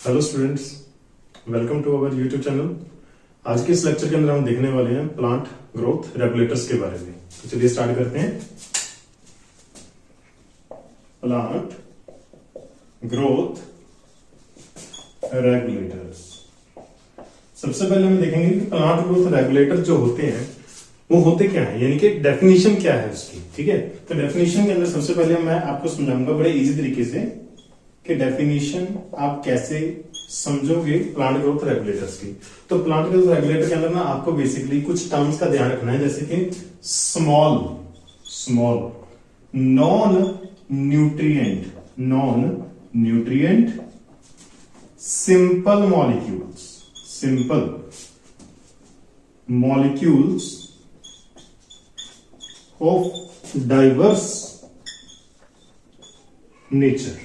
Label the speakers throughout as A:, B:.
A: Hello students, welcome to our YouTube channel. आज के इस लेक्चर के अंदर हम देखने वाले हैं प्लांट ग्रोथ रेगुलेटर्स के बारे में। तो चलिए स्टार्ट करते हैं। Plant growth regulators. सबसे पहले हम देखेंगे कि प्लांट ग्रोथ रेगुलेटर जो होते हैं वो होते क्या है, यानी कि डेफिनेशन क्या है उसकी। ठीक है, तो डेफिनेशन के अंदर सबसे पहले मैं आपको समझाऊंगा बड़े इजी तरीके से कि डेफिनेशन आप कैसे समझोगे प्लांट ग्रोथ रेगुलेटर्स की। तो प्लांट ग्रोथ रेगुलेटर के अंदर ना आपको बेसिकली कुछ टर्म्स का ध्यान रखना है, जैसे कि small non nutrient simple molecules of diverse nature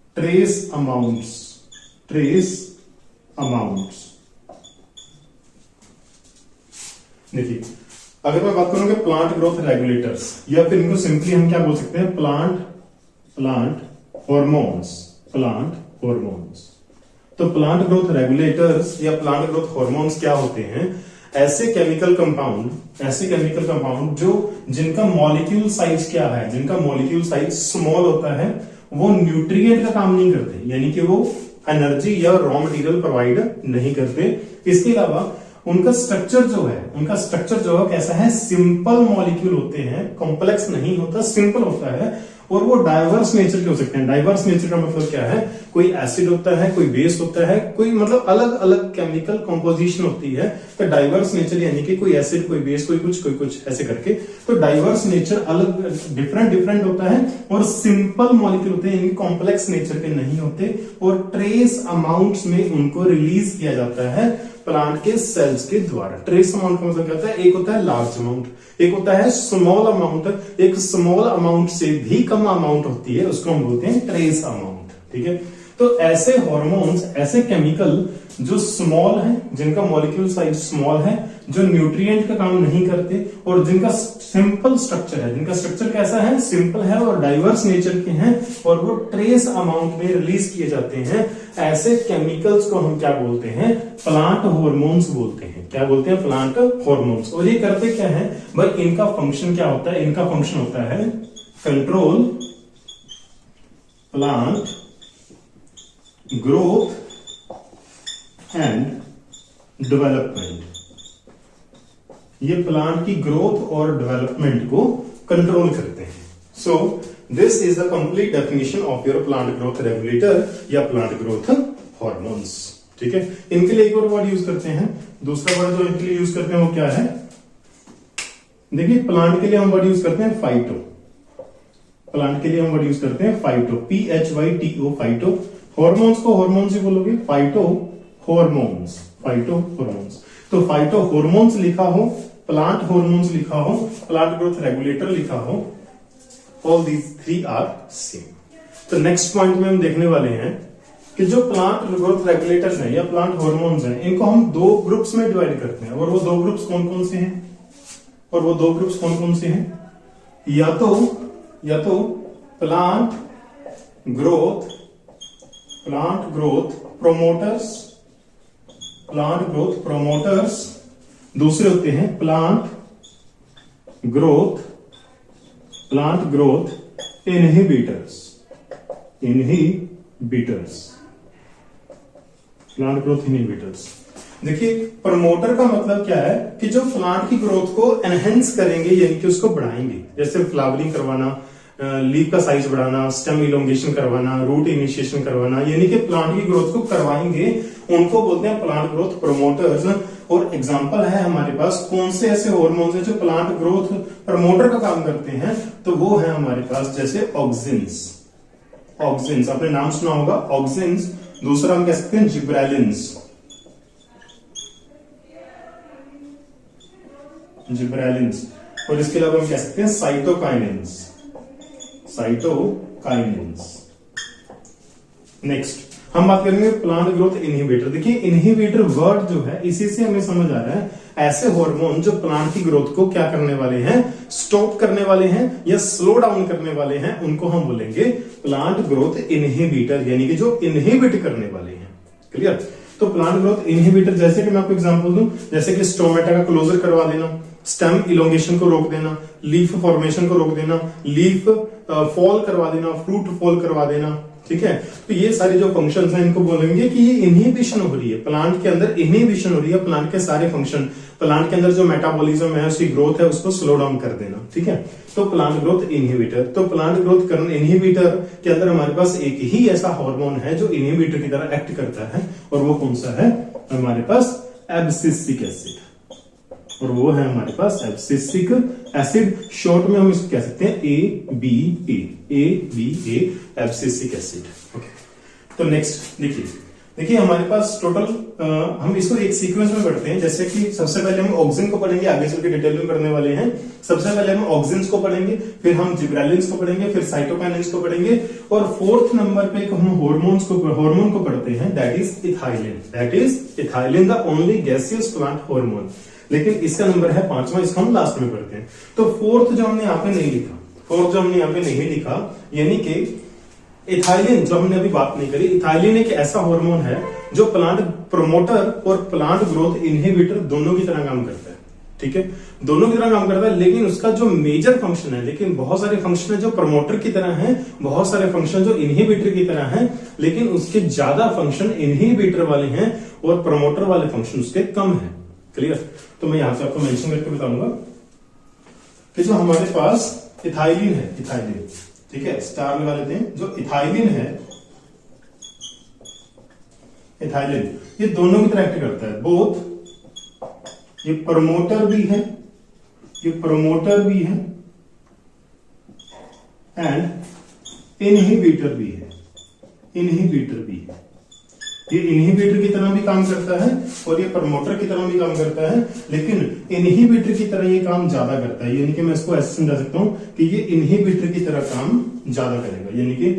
A: trace amounts देखिए, अगर मैं बात करूं कि प्लांट ग्रोथ रेगुलेटर्स या फिर इनको सिंपली हम क्या बोल सकते हैं, प्लांट हॉर्मोन्स। तो प्लांट ग्रोथ रेगुलेटर्स या प्लांट ग्रोथ हॉर्मोन्स क्या होते हैं? ऐसे केमिकल कंपाउंड जो जिनका मॉलिक्यूल साइज क्या है, जिनका मॉलिक्यूल साइज स्मॉल होता है, वो न्यूट्रिएंट का काम नहीं करते, यानी कि वो एनर्जी या रॉ मटेरियल प्रोवाइड नहीं करते। इसके अलावा उनका स्ट्रक्चर जो है कैसा है, सिंपल मॉलिक्यूल होते हैं, कॉम्प्लेक्स नहीं होता, सिंपल होता है, और वो डाइवर्स नेचर के हो सकते हैं। डाइवर्स नेचर का मतलब क्या है, कोई एसिड होता है, कोई बेस होता है, कोई मतलब अलग अलग केमिकल कंपोजिशन होती है। तो डाइवर्स नेचर यानी कि कोई एसिड, कोई बेस, कोई कुछ ऐसे करके। तो डाइवर्स नेचर अलग डिफरेंट होता है, और सिंपल मॉलिक्यूल होते हैं, यानी कॉम्प्लेक्स नेचर के नहीं होते, और ट्रेस अमाउंट्स में उनको रिलीज किया जाता है प्लांट के सेल्स के द्वारा। ट्रेस अमाउंट का मतलब क्या होता है, एक होता है लार्ज अमाउंट, एक होता है स्मॉल अमाउंट। एक स्मॉल अमाउंट से भी कम अमाउंट होती है, उसको हम बोलते हैं ट्रेस अमाउंट। ठीक है, तो ऐसे हॉर्मोन्स, ऐसे केमिकल जो स्मॉल है, जिनका मॉलिक्यूल साइज स्मॉल है, जो न्यूट्रिएंट का काम नहीं करते, और जिनका सिंपल स्ट्रक्चर है, जिनका स्ट्रक्चर कैसा है, सिंपल है और डाइवर्स नेचर के हैं, और वो ट्रेस अमाउंट में रिलीज किए जाते हैं, ऐसे केमिकल्स को हम क्या बोलते हैं, प्लांट हॉर्मोन्स बोलते हैं। क्या बोलते हैं? Plant hormones. और ये करते क्या है भाई, इनका फंक्शन क्या होता है? इनका फंक्शन होता है control plant growth and development. ये प्लांट की ग्रोथ और डेवलपमेंट को कंट्रोल करते हैं। So this is the complete definition of your plant growth regulator या प्लांट ग्रोथ हॉर्मोन्स। ठीक है, इनके लिए एक और वर्ड यूज करते हैं। दूसरा वर्ड जो इनके लिए यूज करते हैं वो क्या है, देखिए, प्लांट के लिए हम वर्ड यूज करते हैं फाइटो। प्लांट के लिए हम वर्ड यूज करते हैं फाइटो, PHYTO, फाइटो। हॉर्मोन्स को हॉर्मोन्स ही बोलोगे, फाइटो हॉर्मोन्स। तो फाइटो हॉर्मोन्स लिखा हो, प्लांट हॉर्मोन्स लिखा हो, प्लांट ग्रोथ रेगुलेटर लिखा हो, all these three are same. तो नेक्स्ट पॉइंट में हम देखने वाले हैं कि जो प्लांट ग्रोथ रेगुलेटर्स हैं या प्लांट हॉर्मोन्स हैं, इनको हम दो ग्रुप्स में डिवाइड करते हैं। और वो दो ग्रुप्स कौन कौन से हैं? या तो प्लांट ग्रोथ प्रोमोटर्स, दूसरे होते हैं plant growth inhibitors. Plant growth inhibitors. देखिए, प्रमोटर का मतलब क्या है कि जो प्लांट की ग्रोथ को एनहेंस करेंगे, यानी कि उसको बढ़ाएंगे, जैसे फ्लावरिंग करवाना, लीफ का साइज बढ़ाना, स्टेम इलोंगेशन करवाना, रूट इनिशिएशन करवाना, यानी कि प्लांट की ग्रोथ को करवाएंगे, उनको बोलते हैं प्लांट ग्रोथ प्रमोटर्स। और एग्जांपल है हमारे पास कौन से ऐसे हार्मोन्स हैं जो प्लांट ग्रोथ प्रमोटर का काम करते हैं, तो वो है हमारे पास जैसे ऑक्सिन्स, आपने नाम सुना होगा ऑक्सिन्स। दूसरा हम कह सकते हैं जिब्रेलिन्स, और इसके अलावा हम कह सकते हैं साइटोकाइनेंस। नेक्स्ट हम बात करेंगे प्लांट ग्रोथ इनहिबिटर। देखिए, इनहिबिटर वर्ड जो है इसी से हमें समझ आ रहा है ऐसे हार्मोन जो प्लांट की ग्रोथ को क्या करने वाले हैं, स्टॉप करने वाले हैं या स्लो डाउन करने वाले हैं, उनको हम बोलेंगे प्लांट ग्रोथ इनहिबिटर, यानी कि जो इनहिबिट करने वाले हैं। क्लियर? तो प्लांट ग्रोथ इनहिबिटर, जैसे कि मैं आपको एग्जांपल दूं, जैसे कि स्टोमेटा का क्लोजर करवा देना, स्टेम इलोंगेशन को रोक देना, लीफ फॉर्मेशन को रोक देना, लीफ फॉल करवा देना, फ्रूट फॉल करवा देना। ठीक है, तो ये सारे जो फंक्शंस हैं इनको बोलेंगे कि ये इनहिबिशन हो रही है, प्लांट के अंदर इनहिबिशन हो रही है, प्लांट के सारे फंक्शन, प्लांट के अंदर जो मेटाबॉलिज्म है, उसकी ग्रोथ है, उसको स्लो डाउन कर देना। ठीक है, तो प्लांट ग्रोथ इनहिबिटर। तो प्लांट ग्रोथ करने इनहिबिटर के अंदर हमारे पास एक ही ऐसा हार्मोन है जो इनहिबिटर की तरह एक्ट करता है, और वो कौन सा है? हमारे पास एब्सिसिक एसिड, और वो है हमारे पास एब्सिसिक एसिड। शॉर्ट में हम इसको कह सकते हैं ABA, एब्सिसिक एसिड। ओके, तो नेक्स्ट देखिए हमारे पास टोटल हम इसको एक सीक्वेंस में पढ़ते हैं। जैसे कि सबसे पहले हम ऑक्सिन को पढ़ेंगे, आगे चल के डिटेल में करने वाले हैं। सबसे पहले हम ऑक्सिन्स को पढ़ेंगे, फिर हम जिब्रेलिन्स को पढ़ेंगे, फिर साइटोकाइनिन्स को पढ़ेंगे, और फोर्थ नंबर पे हम हार्मोन को पढ़ते हैं, that is ethylene, the only gaseous plant hormone. लेकिन इसका नंबर है 5वां, इसको हम लास्ट में पढ़ते हैं। तो फोर्थ जो हमने यहाँ पे नहीं लिखा, यानी कि इथाइलिन, जो हमने अभी बात नहीं करी, इथाइलिन एक ऐसा हार्मोन है जो प्लांट प्रमोटर और प्लांट ग्रोथ इनहिबिटर दोनों की तरह काम करता है। ठीक है, दोनों की तरह काम करता है, लेकिन उसका जो मेजर फंक्शन है, लेकिन बहुत सारे फंक्शन है जो प्रमोटर की तरह हैं, बहुत सारे फंक्शन जो इनहिबिटर की तरह हैं, लेकिन उसके ज्यादा फंक्शन इनहिबिटर वाले हैं और प्रमोटर वाले फंक्शन उसके कम है। क्लियर? तो मैं यहां से आपको मेंशन करके बताऊंगा कि जो हमारे पास इथाइलिन है, ठीक है, स्टार लगा लेते हैं, जो इथाइलिन है, ये दोनों की तरह एक्ट करता है, बोथ ये प्रमोटर भी है एंड इनहिबिटर भी है। ये इनहिबिटर की तरह भी काम करता है और ये प्रमोटर की तरह भी काम करता है, लेकिन इनहिबिटर की तरह ये काम ज्यादा करता है। यानी कि मैं इसको ऐसे समझा सकता हूं कि ये इनहिबिटर की तरह काम ज्यादा करेगा, यानी कि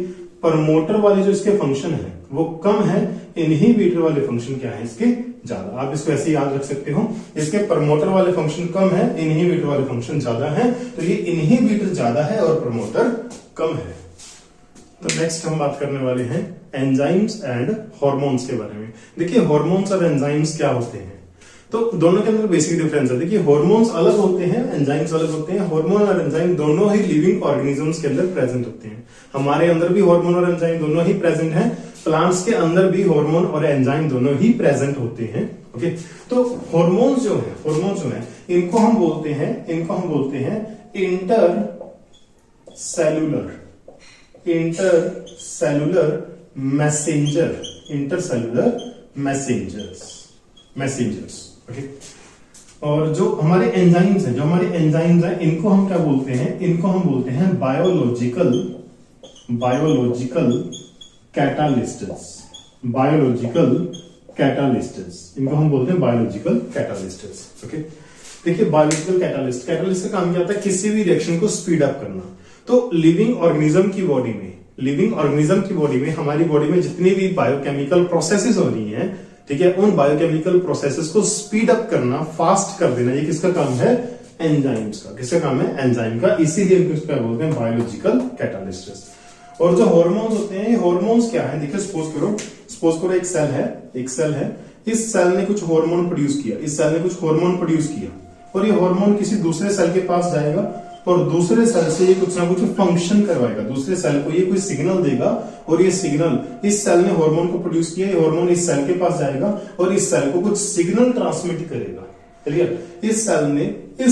A: प्रमोटर वाले जो इसके फंक्शन है वो कम है, इनहिबिटर वाले फंक्शन क्या है इसके ज्यादा। आप इसको ऐसे याद रख सकते हो, इसके प्रमोटर वाले फंक्शन कम है, इनहिबिटर वाले फंक्शन ज्यादा है, तो ये इनहिबिटर ज्यादा है और प्रमोटर कम है। तो नेक्स्ट हम बात करने वाले हैं एंजाइम्स एंड हार्मोन्स के बारे में। देखिए हार्मोन्स और एंजाइम्स क्या होते हैं, तो दोनों के अंदर बेसिक डिफरेंस है। देखिए हार्मोन्स अलग होते हैं, एंजाइम्स अलग होते हैं। हार्मोन और एंजाइम दोनों ही लिविंग ऑर्गेनिजम्स के अंदर प्रेजेंट होते हैं। हमारे अंदर भी हार्मोन और एंजाइम दोनों ही प्रेजेंट हैं, प्लांट्स के अंदर भी हार्मोन और एंजाइम दोनों ही प्रेजेंट होते हैं। ओके, तो हार्मोन्स जो है इनको हम बोलते हैं इंटरसेलुलर मैसेंजर्स। ओके, और जो हमारे एंजाइम्स हैं, इनको हम क्या बोलते हैं? इनको हम बोलते हैं बायोलॉजिकल कैटालिस्ट्स। इनको हम बोलते हैं बायोलॉजिकल कैटालिस्ट्स। ओके, देखिए बायोलॉजिकल कैटालिस्ट का काम क्या होता है? किसी भी रिएक्शन को स्पीड अप करना। तो लिविंग ऑर्गेनिज्म की बॉडी में हमारी बॉडी में जितनी भी बायोकेमिकल प्रोसेसेस हो रही हैं, ठीक है, उन बायोकेमिकल प्रोसेसेस को स्पीड अप करना, फास्ट कर देना, ये किसका काम है? एंजाइम्स का। किसका काम है? एंजाइम का। इसीलिए इनको क्या बोलते हैं? बायोलॉजिकल कैटालिस्ट्स। और जो हार्मोन्स होते हैं, हार्मोन्स क्या है? देखिए सपोज करो एक सेल है, इस सेल ने कुछ हार्मोन प्रोड्यूस किया, और ये हार्मोन किसी दूसरे सेल के पास जाएगा और दूसरे सेल से ये कुछ ना कुछ फंक्शन करवाएगा, दूसरे सेल को ये कोई सिग्नल देगा, और ये सिग्नल, इस सेल ने हार्मोन को प्रोड्यूस किया, ये हार्मोन इस सेल के पास जाएगा और इस सेल को कुछ सिग्नल ट्रांसमिट करेगा। क्लियर? इस सेल ने ए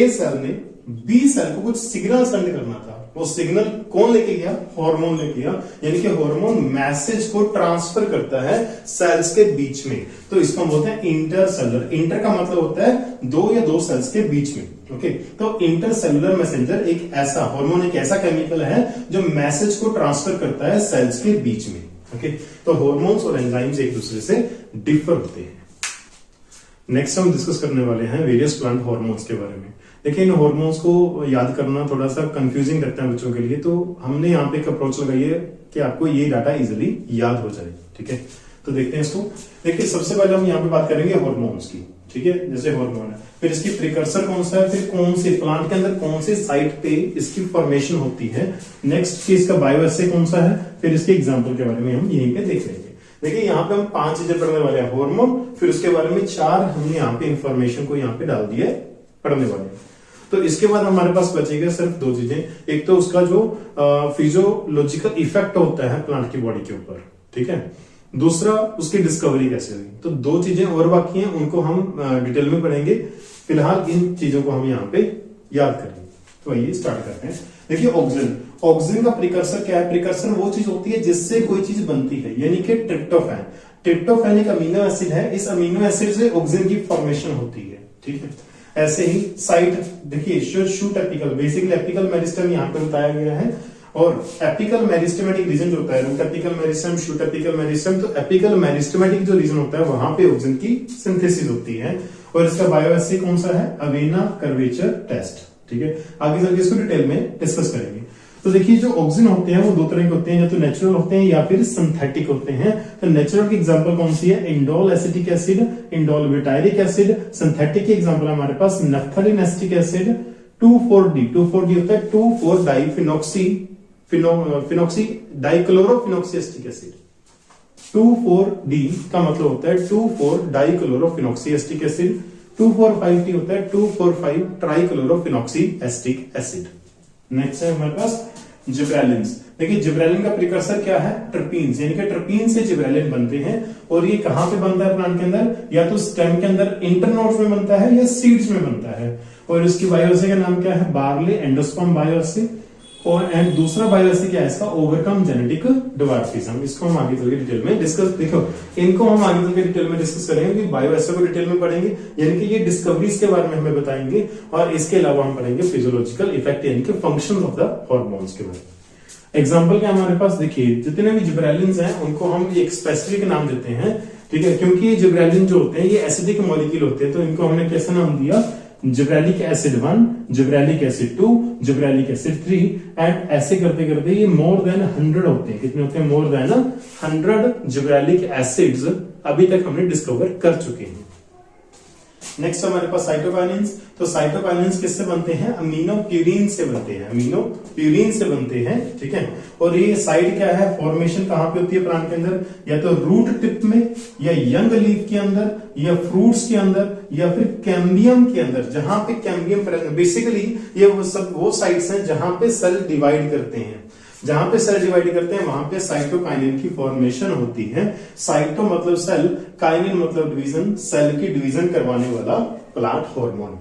A: सेल ने बी सेल को कुछ सिग्नल सेंड करना था, वो सिग्नल कौन लेके गया? हार्मोन लेके गया। यानी कि हार्मोन मैसेज को ट्रांसफर करता है सेल्स के बीच में, तो इसको हम बोलते हैं इंटरसेलुलर। इंटर का मतलब होता है दो या दो सेल्स के बीच में। ओके, तो इंटरसेलुलर मैसेंजर एक ऐसा हार्मोन, एक ऐसा केमिकल है जो मैसेज को ट्रांसफर करता है सेल्स के बीच में। ओके, तो हार्मोन्स और एंजाइम्स एक दूसरे से डिफर होते हैं। नेक्स्ट हम डिस्कस करने वाले हैं वेरियस प्लांट हार्मोन्स के बारे में। देखिए इन हार्मोन्स को याद करना थोड़ा सा कंफ्यूजिंग लगता है बच्चों के लिए, तो हमने यहाँ पे एक अप्रोच लगाई है कि आपको ये डाटा इजिली याद हो जाए। ठीक है, तो देखते हैं इसको। देखिए सबसे पहले हम यहाँ पे बात करेंगे हार्मोन्स की। ठीक है, जैसे हार्मोन है। फिर इसकी प्रिकर्सर कौन सा है, फिर कौन से प्लांट के अंदर कौन से साइट पे इसकी फॉर्मेशन होती है, नेक्स्ट कि इसका बायोएसे कौन सा है, फिर इसके एग्जांपल के बारे में हम यहीं पे देख लेंगे। देखिए यहाँ पे हम 5 चीजें पढ़ने वाले हैं, हार्मोन, फिर उसके बारे में 4 हमने यहाँ पे इंफॉर्मेशन को यहाँ पे डाल दिया है पढ़ने वाले। तो इसके बाद हमारे पास बचेगा सिर्फ 2 चीजें, एक तो उसका जो फिजियोलॉजिकल इफेक्ट होता है प्लांट की बॉडी के ऊपर, ठीक है, दूसरा उसकी डिस्कवरी कैसे हुई। तो 2 चीजें और बाकी हैं, उनको हम डिटेल में पढ़ेंगे। फिलहाल इन चीजों को हम यहाँ पे याद करेंगे। तो आइए स्टार्ट करते हैं। देखिए ऑक्सीजन, ऑक्सीजन का प्रिकर्सर क्या है, प्रिकर्सर वो चीज होती है जिससे कोई चीज बनती है, यानी कि ट्रिप्टोफैन। ट्रिप्टोफैन एक अमीनो एसिड है, इस अमीनो एसिड से ऑक्सीजन की फॉर्मेशन होती है, ठीक है। ऐसे ही साइट देखिए, shoot apical, basically apical meristem यहाँ पे बताया गया है, और एपिकल मेरिस्टेमेटिक रीजन जो होता है, root apical meristem, shoot apical meristem, तो एपिकल मेरिस्टेमेटिक जो रीजन होता है वहां पे ऑक्सीजन की सिंथेसिस होती है। और इसका बायोएसे कौन सा है, अवेना कर्वेचर टेस्ट, ठीक है। आगे चल के इसको डिटेल में डिस्कस करेंगे। तो देखिए जो ऑक्सीजन होते हैं वो 2 तरह के होते हैं, या तो नेचुरल होते हैं या फिर सिंथेटिक होते हैं। तो नेचुरल की एग्जांपल कौन सी है, indole acetic acid, indole butyric acid. Synthetic की एग्जांपल हमारे पास naphthalene acetic acid, 2,4-D, 2,4-D होता है two four diphenoxy phenoxy dichlorophenoxy acetic acid. 2,4-D का मतलब होता है 2,4-डाइक्लोरोफिनॉक्सी एसिटिक एसिड। 2,4,5-T होता है 2,4,5-ट्राइक्लोरोफिनॉक्सी एसिटिक एसिड। नेक्स्ट है हमारे पास जिब्रेलिन्स। देखिए जिब्रेलिन का प्रिकर्सर क्या है, ट्रपीन्स, यानी कि ट्रपीन से जिब्रेलिन बनते हैं। और ये कहां पे बनता है प्लांट के अंदर, या तो स्टेम के अंदर इंटरनोड्स में बनता है या सीड्स में बनता है। और इसकी बायोएसे का नाम क्या है, बार्ले एंडोस्पर्म बायोएसे। और एंड दूसरा बायोएसे क्या है इसका, ओवरकम जेनेटिक डिवार्फिज्म। इसको हम आगे चल के डिटेल में डिस्कस, देखो इनको हम आगे चल के डिटेल में डिस्कस करेंगे, बायोएसे को डिटेल में पढ़ेंगे, यानी कि ये डिस्कवरीज के बारे में हमें बताएंगे। और इसके अलावा हम पढ़ेंगे फिजियोलॉजिकल इफेक्ट, यानी कि फंक्शन ऑफ द हार्मोन्स के बारे में। एग्जाम्पल क्या हमारे पास, देखिए जितने भी जिब्रेलिन्स हैं उनको हम एक स्पेसिफिक नाम देते हैं, ठीक है, क्योंकि ये जिब्रेलिन जो होते हैं ये एसिडिक मॉलिक्यूल होते हैं। तो इनको हमने कैसे नाम दिया, gibberellic acid 1, gibberellic acid 2, gibberellic acid 3, and ऐसे करते करते ये मोर देन 100 होते हैं। कितने होते हैं, मोर देन 100 जिब्रेलिक एसिड्स अभी तक हमने डिस्कवर कर चुके हैं। नेक्स्ट हमारे पास साइटोकाइनिन्स। तो साइटोकाइनिन्स किससे बनते हैं, अमीनो प्यूरिन से बनते हैं, अमीनो प्यूरिन से बनते हैं, ठीक है। और ये साइट क्या है, फॉर्मेशन कहां पे होती है प्लांट के अंदर, या तो रूट टिप में, या यंग लीफ के अंदर, या फ्रूट्स के अंदर, या फिर कैम्बियम के अंदर, जहां पे कैम्बियम प्रेजेंट। बेसिकली ये वो साइट्स हैं जहां पे सेल डिवाइड करते हैं, जहां पे सेल डिवाइड करते हैं वहां पे साइटोकाइनिन की फॉर्मेशन होती है। साइटो मतलब सेल, काइनिन मतलब डिवीजन, सेल की डिवीजन करवाने वाला प्लांट हार्मोन।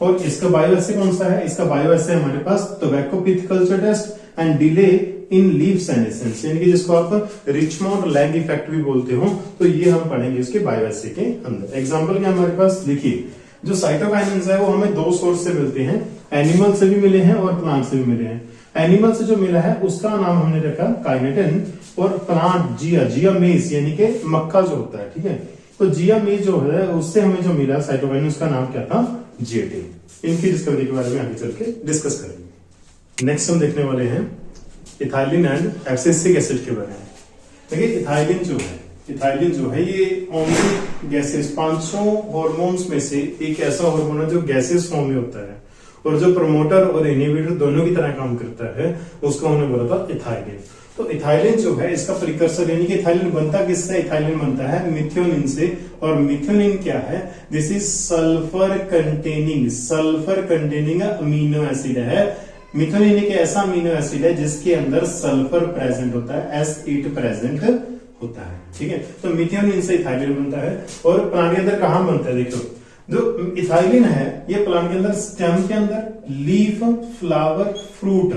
A: और इसका बायोएसे कौन सा है, इसका बायोएसे हमारे पास tobacco pith culture test and delay in leaf senescence, यानी कि जिसको आप रिचमोंड लैग इफेक्ट भी बोलते हो। तो ये हम पढ़ेंगे इसके बायोएसे के अंदर। एग्जाम्पल क्या हमारे पास, देखिए जो साइटोकाइनिन्स है वो हमें 2 सोर्स से मिलते हैं, एनिमल से भी मिले हैं और प्लांट से भी मिले हैं। एनिमल से जो मिला है उसका नाम हमने रखा काइनेटिन, और प्लांट जिया मेज, यानी कि मक्का जो होता है, ठीक है। तो जिया मेज जो है उससे हमें जो मिला साइटोकाइनिन, उसका नाम क्या था, जिएटिन। इनकी डिस्कवरी के बारे में आगे चल के डिस्कस करेंगे। नेक्स्ट हम देखने वाले हैं इथाइलिन एंड एब्सिसिक एसिड के बारे में। देखिए इथाइलिन जो है ये ओनली गैसेस, 500 हार्मोन्स में से एक ऐसा हार्मोन है जो गैसेस फॉर्म में होता है, और जो प्रमोटर और इनहिबिटर दोनों की तरह काम करता है, उसको हमने बोला था इथाइलिन। तो इथाइलिन जो है इसका प्रिकर्सर, यानी कि इथाइलिन बनता किससे, इथाइलिन बनता है मिथ्योनिन से। और मिथ्योनिन क्या है, this is sulphur containing amino acid है। मिथ्योनिन एक ऐसा अमीनो एसिड है जिसके अंदर सल्फर प्रेजेंट होता है, S8 प्रेजेंट होता है, ठीक है। तो मिथ्योनिन से इथाइलिन बनता है। और प्लांट के अंदर कहां बनता है, देखो जो इथाइलिन है ये प्लांट के अंदर स्टेम के अंदर, लीफ, फ्लावर, फ्रूट,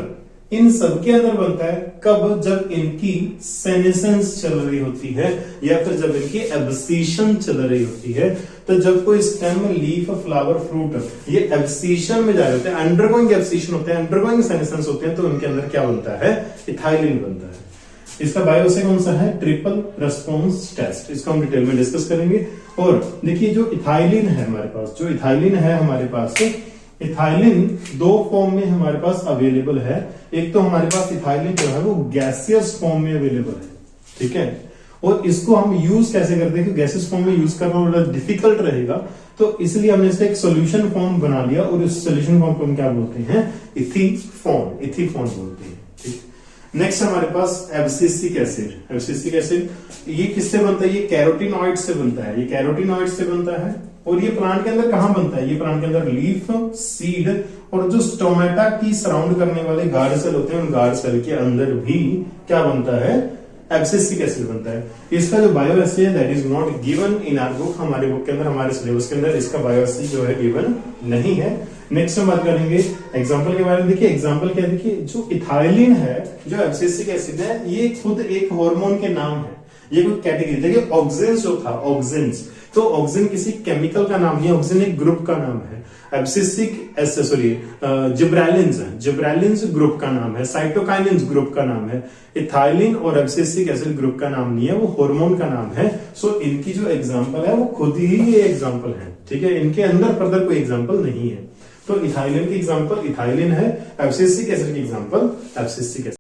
A: इन सब के अंदर बनता है। कब, जब इनकी सेनेसेंस चल रही होती है, या फिर जब इनकी एब्सिशन चल रही होती है। तो जब कोई स्टेम, लीफ, फ्लावर, फ्रूट ये एब्सिशन में जा रहे होते हैं, अंडरगोइंग एब्सिशन होते हैं, अंडरगोइंग सेनेसेंस होते हैं, तो उनके अंदर क्या बनता है, इथाइलिन बनता है। इसका बायोएसे कौन सा है, ट्रिपल रेस्पॉन्स टेस्ट। इसको हम डिटेल में डिस्कस करेंगे। और देखिए जो इथाइलिन है हमारे पास, जो इथाइलिन है हमारे पास, इथाइलिन 2 फॉर्म में हमारे पास अवेलेबल है। एक तो हमारे पास इथाइलिन जो है वो गैसियस फॉर्म में अवेलेबल है, ठीक है। और इसको हम यूज कैसे करते हैं, क्योंकि गैसेस फॉर्म में यूज करना बड़ा डिफिकल्ट रहेगा, तो इसलिए हमने इसका एक सोल्यूशन फॉर्म बना लिया, और इस सोल्यूशन फॉर्म को हम क्या बोलते हैं, इथीफॉन, इथीफॉन बोलते हैं। ठीक, नेक्स्ट हमारे पास एब्सिसिक एसिड। एब्सिसिक एसिड ये किससे बनता है, ये कैरोटीनॉइड से बनता है, ये कैरोटीनॉइड से बनता है। और ये प्लांट के अंदर कहां बनता है, ये प्लांट के अंदर लीफ, सीड और जो स्टोमेटा की सराउंड करने वाले गार्ड सेल होते हैं, उन गार्ड सेल के अंदर भी क्या बनता है, एब्सिसिक एसिड बनता है। इसका जो बायो एसिड है that is not given in our book, हमारे बुक के अंदर, हमारे सिलेबस के अंदर इसका बायो एसिड जो है गिवन नहीं है। नेक्स्ट हम बात करेंगे एग्जांपल के बारे में। देखिए एग्जांपल क्या है, देखिए जो इथाइलिन है, जो एब्सिसिक एसिड है, ये खुद एक हार्मोन के नाम है, ये कोई कैटेगरी। देखिए ऑक्सिन्स जो था, ऑक्सिन्स, तो ऑक्सिन किसी केमिकल का नाम नहीं है, ऑक्सिन एक ग्रुप का नाम है। एब्सिसिक जिब्रेलिन्स ग्रुप का नाम है, साइटोकाइनिन्स ग्रुप का नाम है। इथाइलिन और एब्सिसिक एसिड ग्रुप का नाम नहीं है, वो हार्मोन का नाम है। सो इनकी जो एग्जांपल है वो खुद ही ये एग्जांपल है, ठीक है, इनके अंदर फर्दर कोई एग्जांपल नहीं है। तो इथाइलिन की एग्जांपल इथाइलिन है, एब्सिसिक एसिड की एग्जांपल एब्सिसिक एसिड।